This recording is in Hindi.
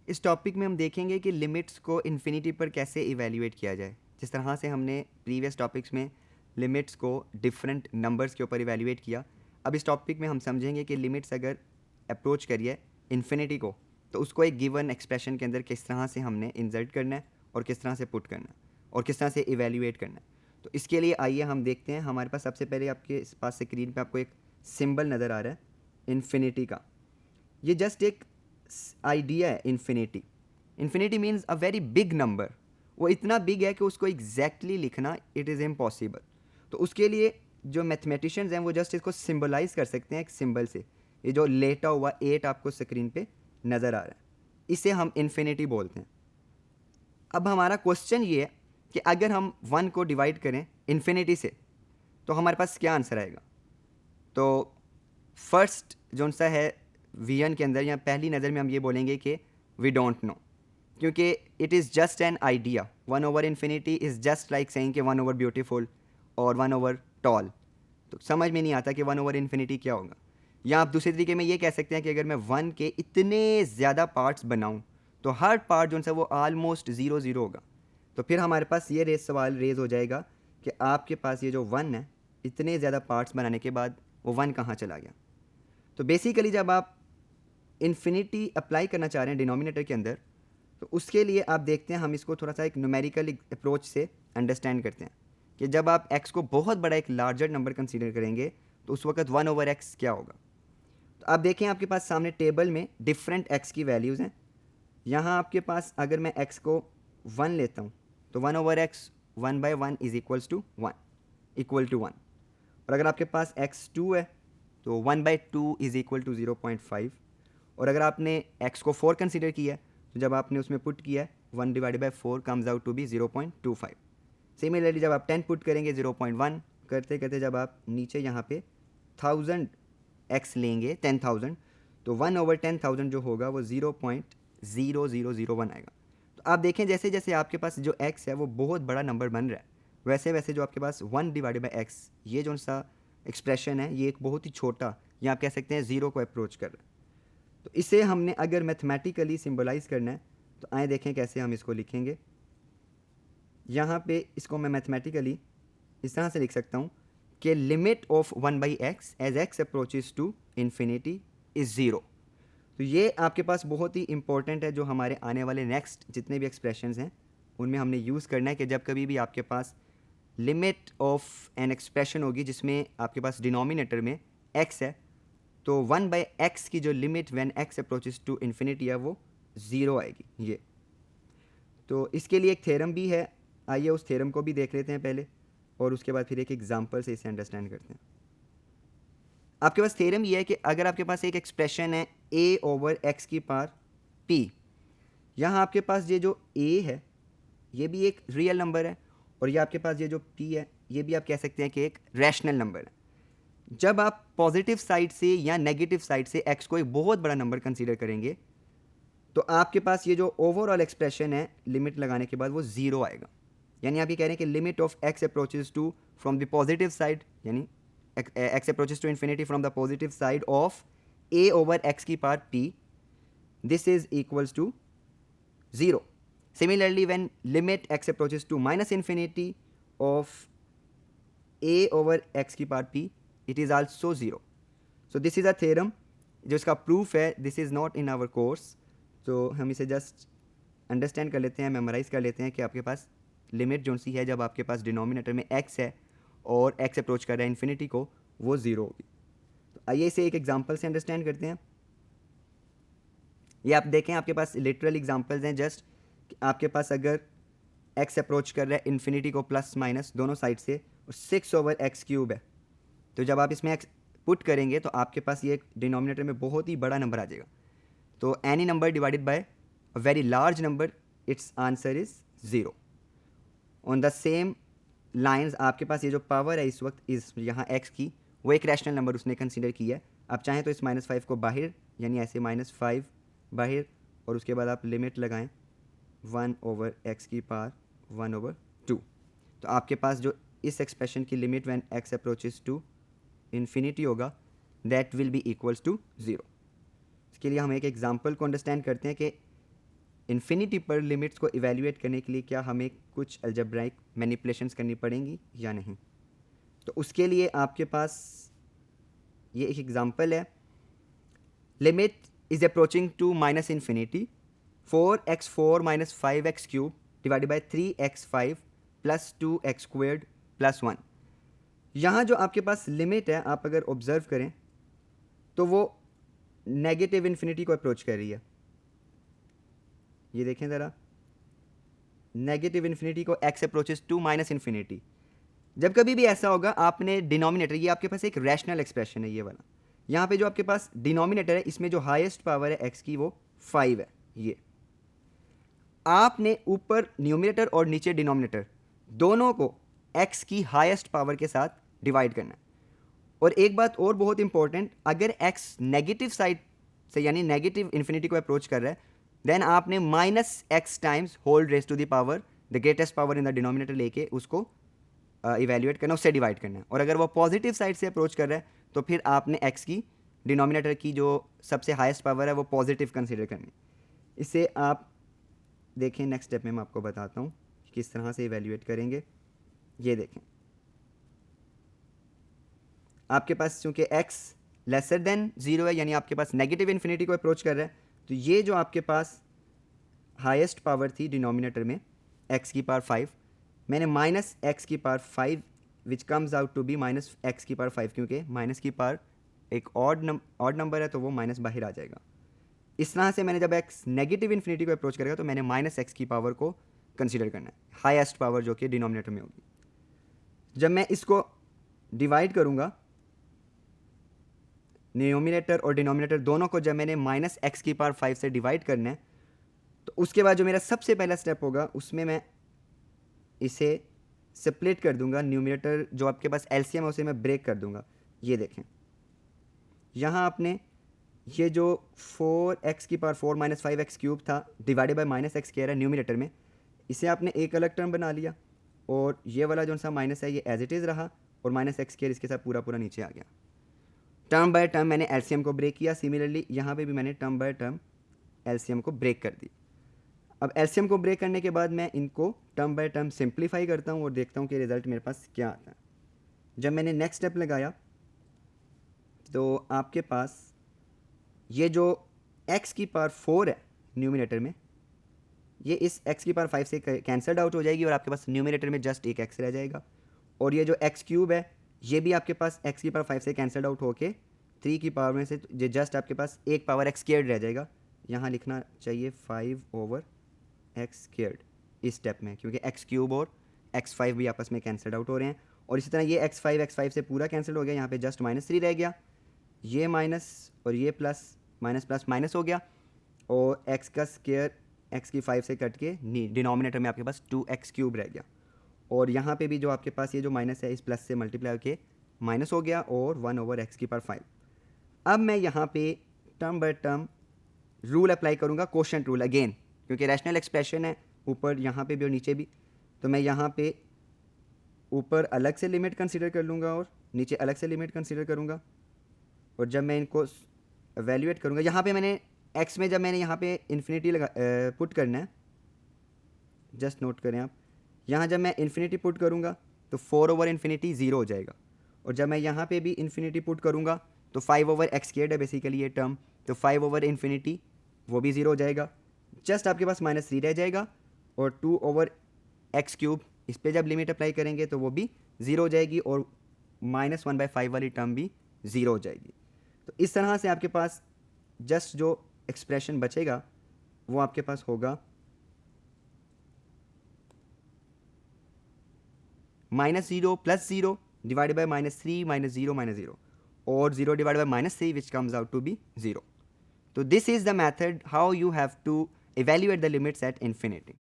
इस टॉपिक में हम देखेंगे कि लिमिट्स को इन्फिनिटी पर कैसे इवैल्यूएट किया जाए। जिस तरह से हमने प्रीवियस टॉपिक्स में लिमिट्स को डिफरेंट नंबर्स के ऊपर इवैल्यूएट किया, अब इस टॉपिक में हम समझेंगे कि लिमिट्स अगर अप्रोच करिए इन्फिनिटी को, तो उसको एक गिवन एक्सप्रेशन के अंदर किस तरह से हमने इंसर्ट करना है और किस तरह से पुट करना है और किस तरह से इवैल्यूएट करना है। तो इसके लिए आइए हम देखते हैं। हमारे पास सबसे पहले आपके पास स्क्रीन पे आपको एक सिंबल नज़र आ रहा है इन्फिनिटी का। ये जस्ट एक आइडिया है। Infinity infinity means a very big number. वो इतना बिग है कि उसको एग्जैक्टली लिखना इट इज़ इम्पॉसिबल। तो उसके लिए जो मैथमेटिशियंस हैं वो जस्ट इसको सिंबलाइज कर सकते हैं एक सिंबल से। ये जो लेटा हुआ 8 आपको स्क्रीन पे नज़र आ रहा है, इसे हम इन्फिनिटी बोलते हैं। अब हमारा क्वेश्चन ये है कि अगर हम 1 को डिवाइड करें इन्फिनिटी से तो हमारे पास क्या आंसर आएगा। तो फर्स्ट जो सा है वीएन के अंदर या पहली नज़र में हम ये बोलेंगे कि वी डोंट नो, क्योंकि it is just an idea. 1 over infinity is just like saying कि 1 ओवर ब्यूटीफुल और 1 ओवर टॉल। तो समझ में नहीं आता कि 1 ओवर इन्फिनिटी क्या होगा। या आप दूसरे तरीके में ये कह सकते हैं कि अगर मैं 1 के इतने ज़्यादा पार्ट्स बनाऊँ तो हर पार्ट जो सा वो आलमोस्ट ज़ीरो ज़ीरो होगा। तो फिर हमारे पास ये सवाल रेज हो जाएगा कि आपके पास ये जो 1 है, इतने ज़्यादा पार्ट्स बनाने के बाद वो 1 कहाँ चला गया। तो बेसिकली जब आप इन्फिनिटी अप्लाई करना चाह रहे हैं डिनोमिनेटर के अंदर, तो उसके लिए आप देखते हैं हम इसको थोड़ा सा एक न्यूमेरिकल अप्रोच से अंडरस्टैंड करते हैं कि जब आप x को बहुत बड़ा एक लार्जर नंबर कंसीडर करेंगे तो उस वक्त 1 ओवर x क्या होगा। तो आप देखें आपके पास सामने टेबल में डिफरेंट x की वैल्यूज़ हैं। यहाँ आपके पास अगर मैं x को 1 लेता हूँ तो 1 over x 1/1 is equal to 1 और अगर आपके पास x2 है तो 1/2 इज इक्वल टू 0.5। और अगर आपने x को 4 कंसीडर किया है तो जब आपने उसमें पुट किया है 1/4 comes out to be 0.25। Similarly जब आप 10 पुट करेंगे 0.1 करते करते जब आप नीचे यहाँ पे 1000x लेंगे 10,000 तो 1 ओवर 10,000 जो होगा वो 0.0001 आएगा। तो आप देखें जैसे जैसे आपके पास जो x है वो बहुत बड़ा नंबर बन रहा है, वैसे वैसे जो आपके पास 1/x ये जो सा एक्सप्रेशन है ये एक बहुत ही छोटा, या आप कह सकते हैं ज़ीरो को अप्रोच कर रहा है। तो इसे हमने अगर मैथमेटिकली सिंबलाइज करना है तो आए देखें कैसे हम इसको लिखेंगे। यहाँ पे इसको मैं मैथमेटिकली इस तरह से लिख सकता हूँ कि limit of 1/x as x approaches to infinity is zero. तो ये आपके पास बहुत ही इंपॉर्टेंट है, जो हमारे आने वाले नेक्स्ट जितने भी एक्सप्रेशंस हैं उनमें हमने यूज़ करना है कि जब कभी भी आपके पास लिमिट ऑफ एन एक्सप्रेशन होगी जिसमें आपके पास डिनोमिनेटर में x है, तो 1/x की जो limit when x approaches to infinity है वो ज़ीरो आएगी। ये तो इसके लिए एक थ्योरम भी है, आइए उस थ्योरम को भी देख लेते हैं पहले और उसके बाद फिर एक एग्जांपल से इसे अंडरस्टैंड करते हैं। आपके पास थ्योरम ये है कि अगर आपके पास एक एक्सप्रेशन है a ओवर x की पावर p, यहाँ आपके पास ये जो a है ये भी एक रियल नंबर है और ये आपके पास ये जो p है ये भी आप कह सकते हैं कि एक रैशनल नंबर है। जब आप पॉजिटिव साइड से या नेगेटिव साइड से x को एक बहुत बड़ा नंबर कंसीडर करेंगे तो आपके पास ये जो ओवरऑल एक्सप्रेशन है लिमिट लगाने के बाद वो ज़ीरो आएगा। यानी आप ये कह रहे हैं कि limit of x approaches to from the positive side, यानी x approaches to infinity from the positive side of a over x की power p, this is equals to zero. Similarly when limit x approaches to minus infinity of a over x की power p, it is also zero. So this is a theorem जो इसका प्रूफ है। This is not in our course, तो हम इसे जस्ट अंडरस्टैंड कर लेते हैं, मेमोराइज कर लेते हैं कि आपके पास लिमिट जो सी है जब आपके पास डिनोमिनेटर में x है और x अप्रोच कर रहा है इन्फिनिटी को, वो ज़ीरो होगी। तो आइए इसे एक एग्जांपल से अंडरस्टैंड करते हैं। ये आप देखें आपके पास लिटरल एग्जांपल्स हैं। जस्ट आपके पास अगर x अप्रोच कर रहा है इन्फिनिटी को प्लस माइनस दोनों साइड से और 6 ओवर एक्स क्यूब है, तो जब आप इसमें x पुट करेंगे तो आपके पास ये डिनोमिनेटर में बहुत ही बड़ा नंबर आ जाएगा। तो any number divided by a very large number, it's answer is zero. On the same lines आपके पास ये जो पावर है इस वक्त इस यहाँ x की, वो एक रैशनल नंबर उसने कंसीडर किया है। आप चाहें तो इस -5 को बाहर, यानी ऐसे -5 बाहर, और उसके बाद आप लिमिट लगाएं 1 ओवर x की पावर 1/2। तो आपके पास जो इस एक्सप्रेशन की limit when x approaches to infinity होगा that will be equals to zero. इसके लिए हम एक एग्जांपल को अंडरस्टैंड करते हैं कि इन्फिनिटी पर लिमिट्स को इवेल्युएट करने के लिए क्या हमें कुछ अलजेब्राइक मैनिपुलेशंस करनी पड़ेंगी या नहीं? तो उसके लिए आपके पास ये एक एग्जांपल है. Limit is approaching to minus infinity 4x4 minus 5x cube divided by 3x5 plus 2x squared plus 1. यहाँ जो आपके पास लिमिट है, आप अगर ऑब्जर्व करें तो वो नेगेटिव इन्फिनिटी को अप्रोच कर रही है. ये देखें ज़रा, नेगेटिव इन्फिनिटी को x approaches to minus infinity. जब कभी भी ऐसा होगा, आपने डिनोमिनेटर, ये आपके पास एक रैशनल एक्सप्रेशन है ये वाला, यहाँ पे जो आपके पास डिनोमिनेटर है इसमें जो हाईएस्ट पावर है x की वो 5 है. ये आपने ऊपर न्यूमिनेटर और नीचे डिनोमिनेटर दोनों को x की हाईएस्ट पावर के साथ डिवाइड करना है. और एक बात और बहुत इंपॉर्टेंट, अगर x नेगेटिव साइड से यानी नेगेटिव इन्फिनिटी को अप्रोच कर रहा है, देन आपने minus x times whole raise to the power the greatest power in the denominator लेके उसको इवेल्युएट करना, उससे डिवाइड करना है. और अगर वो पॉजिटिव साइड से अप्रोच कर रहा है तो फिर आपने x की डिनोमिनेटर की जो सबसे हाईएस्ट पावर है वो पॉजिटिव कंसीडर करनी. इसे आप देखें, नेक्स्ट स्टेप में मैं आपको बताता हूँ किस तरह से इवेल्युएट करेंगे. ये देखें, आपके पास चूंकि x लेसर देन 0 है, यानी आपके पास नेगेटिव इन्फिनिटी को अप्रोच कर रहा है, तो ये जो आपके पास हाईएस्ट पावर थी डिनोमिनेटर में x की पावर 5, मैंने माइनस एक्स की power 5 which comes out to be minus x की पावर 5, क्योंकि माइनस की पावर एक ऑड नंबर है तो वो माइनस बाहर आ जाएगा. इस तरह से मैंने जब x नेगेटिव इन्फिनिटी को अप्रोच करेगा तो मैंने माइनस एक्स की पावर को कंसीडर करना है, हाईएस्ट पावर जो कि डिनोमिनेटर में होगी. जब मैं इसको डिवाइड करूंगा, न्यूमिनेटर और डिनोमिनेटर दोनों को जब मैंने माइनस एक्स की पावर 5 से डिवाइड करना है, तो उसके बाद जो मेरा सबसे पहला स्टेप होगा उसमें मैं इसे स्प्लिट कर दूंगा. न्यूमिनेटर जो आपके पास एलसीएम है उसे मैं ब्रेक कर दूंगा. ये देखें, यहाँ आपने ये जो 4x की पावर 4 माइनस 5x क्यूब था डिवाइडेड बाय माइनस एक्स कह रहा है न्यूमिनेटर में, इसे आपने एक अलग टर्म बना लिया और ये वाला जो सा माइनस है ये एज इट इज़ रहा और माइनस एक्स केयर इसके साथ पूरा पूरा नीचे आ गया. टर्म बाय टर्म मैंने एलसीएम को ब्रेक किया. सिमिलरली यहाँ पे भी मैंने टर्म बाय टर्म एलसीएम को ब्रेक कर दी. अब एलसीएम को ब्रेक करने के बाद मैं इनको टर्म बाय टर्म सिंप्लीफाई करता हूँ और देखता हूँ कि रिजल्ट मेरे पास क्या आता है. जब मैंने नेक्स्ट स्टेप लगाया तो आपके पास ये जो x की पावर 4 है न्यूमिनेटर में, ये इस x की पावर 5 से कैंसल्ड आउट हो जाएगी और आपके पास न्यूमिनेटर में जस्ट एक x रह जाएगा. और ये जो x क्यूब है ये भी आपके पास x की पावर 5 से कैंसल्ड आउट होके 3 की पावर में से ये जस्ट आपके पास एक पावर x स्क्वायर्ड रह जाएगा. यहाँ लिखना चाहिए 5/x स्क्वायर्ड इस स्टेप में, क्योंकि x क्यूब और x5 भी आपस में कैंसल्ड आउट हो रहे हैं. और इसी तरह ये x5 से पूरा कैंसिल हो गया, यहाँ पे जस्ट -3 रह गया. ये माइनस और ये प्लस प्लस माइनस हो गया और x का स्क्वायर x की 5 से कट के डिनोमिनेटर में आपके पास 2x क्यूब रह गया. और यहाँ पे भी जो आपके पास ये जो माइनस है इस प्लस से मल्टीप्लाई होके माइनस हो गया और 1/x की पावर 5. अब मैं यहाँ पे term by term rule apply करूँगा, क्वोशंट रूल अगेन, क्योंकि रैशनल एक्सप्रेशन है ऊपर यहाँ पे भी और नीचे भी. तो मैं यहाँ पे ऊपर अलग से लिमिट कंसीडर कर लूँगा और नीचे अलग से लिमिट कंसीडर करूँगा. और जब मैं इनको एवेल्युएट करूँगा, यहाँ पे मैंने x में जब मैंने यहाँ पे इन्फिनिटी पुट करना है, जस्ट नोट करें आप, यहाँ जब मैं इन्फिनिटी पुट करूँगा तो 4/∞ 0 हो जाएगा. और जब मैं यहाँ पे भी इन्फिनिटी पुट करूँगा तो 5/x स्क्वायर्ड है बेसिकली ये टर्म, तो 5/∞ वो भी 0 हो जाएगा. जस्ट आपके पास -3 रह जाएगा और 2/x क्यूब इस पर जब लिमिट अप्लाई करेंगे तो वो भी 0 हो जाएगी और -1/5 वाली टर्म भी 0 हो जाएगी. तो इस तरह से आपके पास जस्ट जो एक्सप्रेशन बचेगा वो आपके पास होगा -0 + 0 डिवाइडेड बाय -3 -0 -0 और 0 divided by -3 which comes out to be 0. So this is the method how you have to evaluate the limits at infinity.